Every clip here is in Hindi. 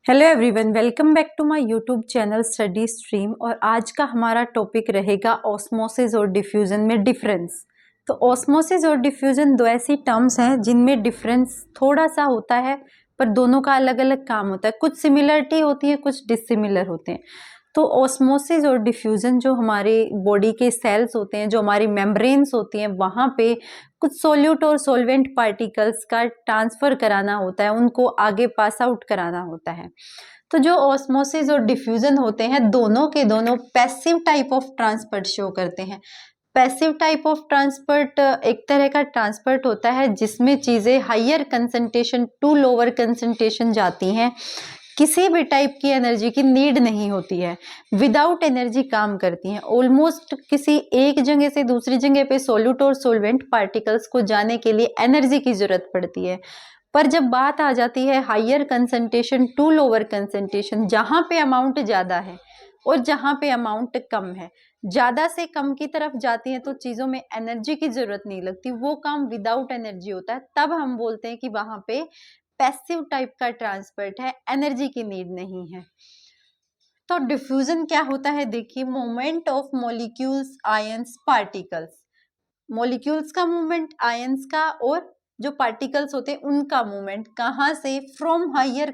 Hello everyone, welcome back to my YouTube channel Study Stream. और आज का हमारा टॉपिक रहेगा ऑस्मोसिस और डिफ्यूजन में डिफरेंस। तो ऑस्मोसिस और डिफ्यूजन दो ऐसी टर्म्स हैं जिनमें डिफरेंस थोड़ा सा होता है, पर दोनों का अलग अलग काम होता है। कुछ सिमिलरिटी होती है, कुछ डिसिमिलर होते हैं। तो ऑस्मोसिस और डिफ्यूजन जो हमारे बॉडी के सेल्स होते हैं, जो हमारी मेम्ब्रेन्स होती हैं, वहाँ पे कुछ सोल्यूट और सोलवेंट पार्टिकल्स का ट्रांसफर कराना होता है, उनको आगे पास आउट कराना होता है। तो जो ऑस्मोसिस और डिफ्यूजन होते हैं, दोनों के दोनों passive type of transport show करते हैं। पैसिव टाइप ऑफ ट्रांसपोर्ट एक तरह का ट्रांसपोर्ट होता है जिसमें चीजें higher concentration to lower concentration जाती हैं। किसी भी टाइप की एनर्जी की नीड नहीं होती है, विदाउट एनर्जी काम करती हैं। ऑलमोस्ट किसी एक जगह से दूसरी जगह पे सोल्यूट और सोलवेंट पार्टिकल्स को जाने के लिए एनर्जी की जरूरत पड़ती है। पर जब बात आ जाती है higher concentration to lower concentration, जहां पे अमाउंट ज्यादा है और जहां पे अमाउंट कम है, ज्यादा से कम की तरफ जाती है तो चीजों में एनर्जी की जरूरत नहीं लगती, वो काम विदाउट एनर्जी होता है। तब हम बोलते हैं कि वहां पे पैसिव टाइप का ट्रांसपोर्ट है, एनर्जी की नीड नहीं है। तो डिफ्यूजन क्या होता है, देखिए, movement of molecules, ions, particles. Molecules का मूवमेंट, आयंस का, और जो पार्टिकल्स होते हैं उनका मूवमेंट। कहाँ से? From higher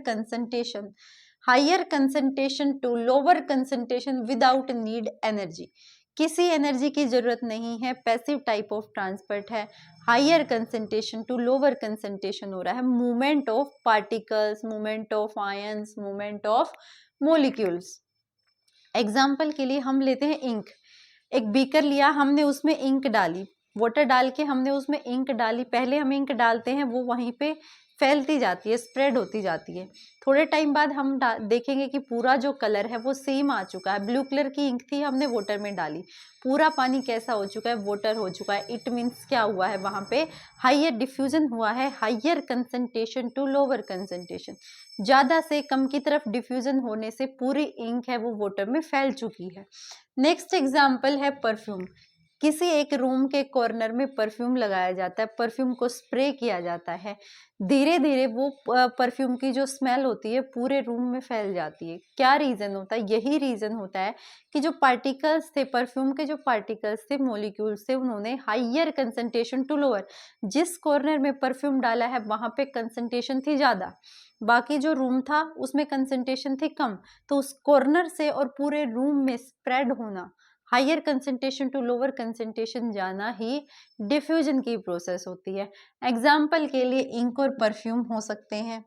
concentration to lower concentration without need energy. किसी एनर्जी की जरूरत नहीं है, पैसिव टाइप ऑफ ट्रांसपोर्ट है। Higher concentration to lower concentration हो रहा है। Movement of particles, movement of ions, movement of molecules. Example के लिए हम लेते हैं इंक। एक बीकर लिया, हमने उसमें इंक डाली, वाटर डाल के हमने उसमें इंक डाली। पहले हम इंक डालते हैं, वो वहीं पे फैलती जाती है, स्प्रेड होती जाती है। थोड़े टाइम बाद हम देखेंगे कि पूरा जो कलर है वो सेम आ चुका है। ब्लू कलर की इंक थी, हमने वाटर में डाली, पूरा पानी कैसा हो चुका है? वाटर हो चुका है। इट मीन्स क्या हुआ है? वहां पे हायर डिफ्यूजन हुआ है, higher concentration to lower concentration. ज्यादा से कम की तरफ डिफ्यूजन होने से पूरी इंक है वो वाटर में फैल चुकी है। नेक्स्ट एग्जाम्पल है परफ्यूम। किसी एक रूम के कॉर्नर में परफ्यूम लगाया जाता है, परफ्यूम को स्प्रे किया जाता है। धीरे धीरे वो परफ्यूम की जो स्मेल होती है पूरे रूम में फैल जाती है। क्या रीजन होता है? यही रीजन होता है कि जो पार्टिकल्स थे, परफ्यूम के जो पार्टिकल्स थे, मॉलिक्यूल्स थे, उन्होंने हाइयर कंसंट्रेशन टू लोअर, जिस कॉर्नर में परफ्यूम डाला है वहां पे कंसंट्रेशन थी ज्यादा, बाकी जो रूम था उसमें कंसंट्रेशन थी कम। तो उस कॉर्नर से और पूरे रूम में स्प्रेड होना, higher concentration to lower concentration जाना ही डिफ्यूजन की प्रोसेस होती है। एग्जाम्पल के लिए इंक और परफ्यूम हो सकते हैं।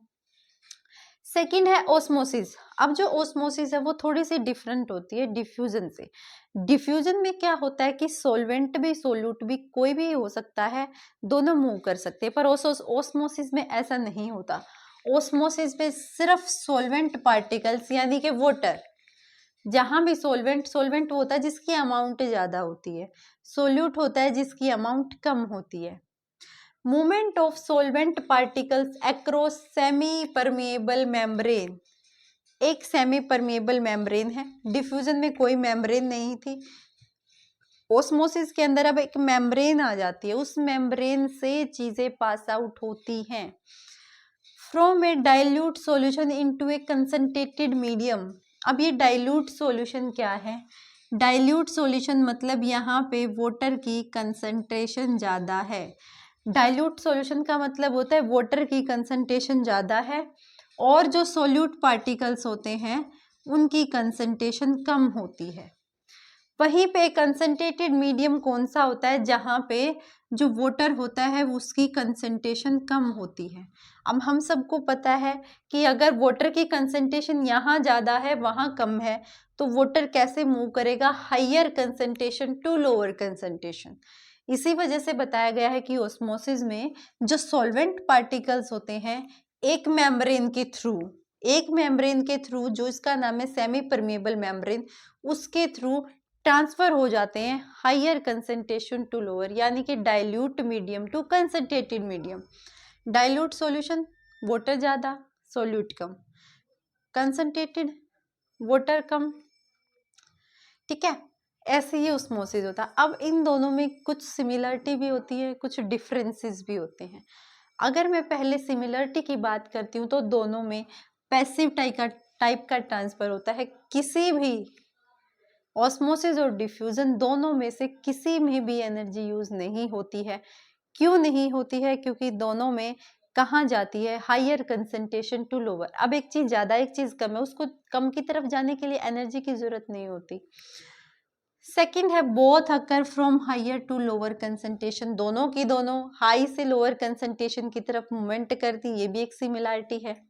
सेकंड है ओस्मोसिस। अब जो ओस्मोसिस है वो थोड़ी सी डिफरेंट होती है डिफ्यूजन से। डिफ्यूजन में क्या होता है कि सोलवेंट भी सोल्यूट भी कोई भी हो सकता है, दोनों मूव कर सकते हैं। पर ओस्मोसिस में ऐसा नहीं होता। ओस्मोसिस में सिर्फ सोलवेंट पार्टिकल्स यानी कि वाटर, जहां भी सोलवेंट होता है जिसकी अमाउंट ज्यादा होती है, सोल्यूट होता है जिसकी अमाउंट कम होती है। Movement of solvent particles across semi permeable membrane. एक सेमी परमिएबल मेम्ब्रेन है, डिफ्यूजन में कोई मेम्ब्रेन नहीं थी। ओस्मोसिस के अंदर अब एक मेम्ब्रेन आ जाती है, उस मेम्ब्रेन से चीजें पास आउट होती हैं। From A dilute solution into A concentrated medium. अब ये डाइल्यूट सॉल्यूशन क्या है? डाइल्यूट सॉल्यूशन मतलब यहाँ पे वाटर की कंसंट्रेशन ज़्यादा है। डाइल्यूट सॉल्यूशन का मतलब होता है वाटर की कंसंट्रेशन ज़्यादा है और जो सोल्यूट पार्टिकल्स होते हैं उनकी कंसंट्रेशन कम होती है। वहीं पे कंसंट्रेटेड मीडियम कौन सा होता है? जहाँ पे जो वाटर होता है उसकी कंसंट्रेशन कम होती है। अब हम सबको पता है कि अगर वाटर की कंसंट्रेशन यहाँ ज़्यादा है वहाँ कम है, तो वाटर कैसे मूव करेगा? Higher concentration to lower concentration. इसी वजह से बताया गया है कि ऑस्मोसिस में जो सॉल्वेंट पार्टिकल्स होते हैं एक मेम्ब्रेन के थ्रू जो इसका नाम है सेमी परमिएबल मेम्ब्रेन, उसके थ्रू ट्रांसफर हो जाते हैं हायर कंसंट्रेशन टू लोअर, यानी कि dilute medium to concentrated medium. Dilute solution water ज्यादा, सोल्यूट कम, कंसंट्रेटेड वाटर कम। ठीक है, ऐसे ही ऑस्मोसिस होता है। अब इन दोनों में कुछ सिमिलरिटी भी होती है, कुछ डिफरेंसेस भी होते हैं। अगर मैं पहले सिमिलरिटी की बात करती हूँ तो दोनों में पैसिव टाइप का ट्रांसफर होता है। किसी भी ऑस्मोसिस और डिफ्यूजन दोनों में से किसी में भी एनर्जी यूज नहीं होती है। क्यों नहीं होती है? क्योंकि दोनों में कहाँ जाती है? Higher concentration to lower. अब एक चीज ज्यादा एक चीज कम है, उसको कम की तरफ जाने के लिए एनर्जी की जरूरत नहीं होती। सेकंड है both occur from higher to lower concentration, दोनों की दोनों हाई से लोअर कंसंट्रेशन की तरफ मूवमेंट करती, ये भी एक सिमिलरिटी है।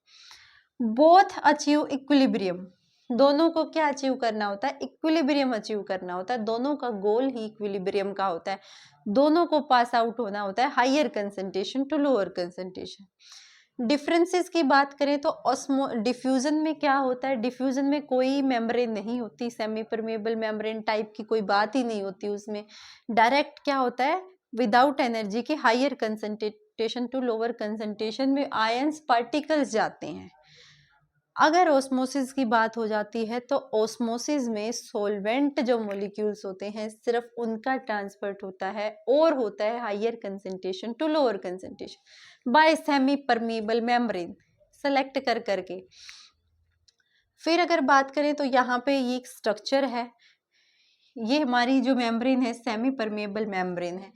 बोथ अचीव इक्विलिब्रियम, दोनों को क्या अचीव करना होता है? इक्विलिब्रियम अचीव करना होता है। दोनों का गोल ही इक्विलिब्रियम का होता है। दोनों को पास आउट होना होता है higher concentration to lower concentration. Differences की बात करें तो डिफ्यूजन में क्या होता है? डिफ्यूजन में कोई मेम्ब्रेन नहीं होती, सेमी परमेबल मेम्ब्रेन टाइप की कोई बात ही नहीं होती उसमें। डायरेक्ट क्या होता है? विदाउट एनर्जी की higher concentration to lower concentration में आयंस पार्टिकल्स जाते हैं। अगर ओस्मोसिस की बात हो जाती है तो ओस्मोसिस में सोलवेंट जो मॉलिक्यूल्स होते हैं सिर्फ उनका ट्रांसफर होता है, और होता है higher concentration to lower concentration by semi permeable membrane select कर करके। फिर अगर बात करें तो यहाँ पे ये एक स्ट्रक्चर है, ये हमारी जो मेम्ब्रेन है सेमी परमेबल मेम्ब्रेन है।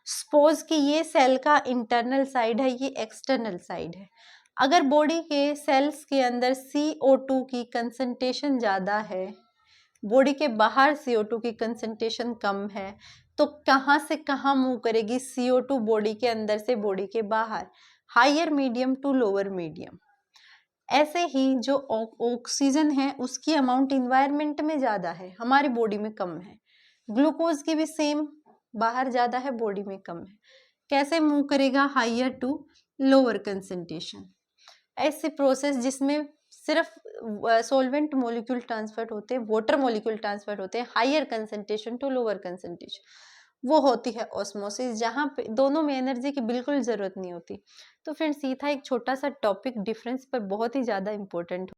सपोज कि ये सेल का इंटरनल साइड है, ये एक्सटर्नल साइड है। अगर बॉडी के सेल्स के अंदर CO2 की कंसंट्रेशन ज़्यादा है, बॉडी के बाहर CO2 की कंसंट्रेशन कम है, तो कहाँ से कहाँ मूव करेगी CO2? बॉडी के अंदर से बॉडी के बाहर, higher medium to lower medium. ऐसे ही जो ऑक्सीजन है उसकी अमाउंट इन्वायरमेंट में ज़्यादा है, हमारी बॉडी में कम है। ग्लूकोज की भी सेम, बाहर ज़्यादा है बॉडी में कम है। कैसे मूव करेगा? Higher to lower concentration. ऐसी प्रोसेस जिसमें सिर्फ सॉल्वेंट मॉलिक्यूल ट्रांसफर होते हैं, वाटर मॉलिक्यूल ट्रांसफर होते हैं higher concentration to lower concentration, वो होती है ऑस्मोसिस, जहाँ पे दोनों में एनर्जी की बिल्कुल ज़रूरत नहीं होती। तो फ्रेंड्स ये था एक छोटा सा टॉपिक डिफरेंस पर, बहुत ही ज़्यादा इंपॉर्टेंट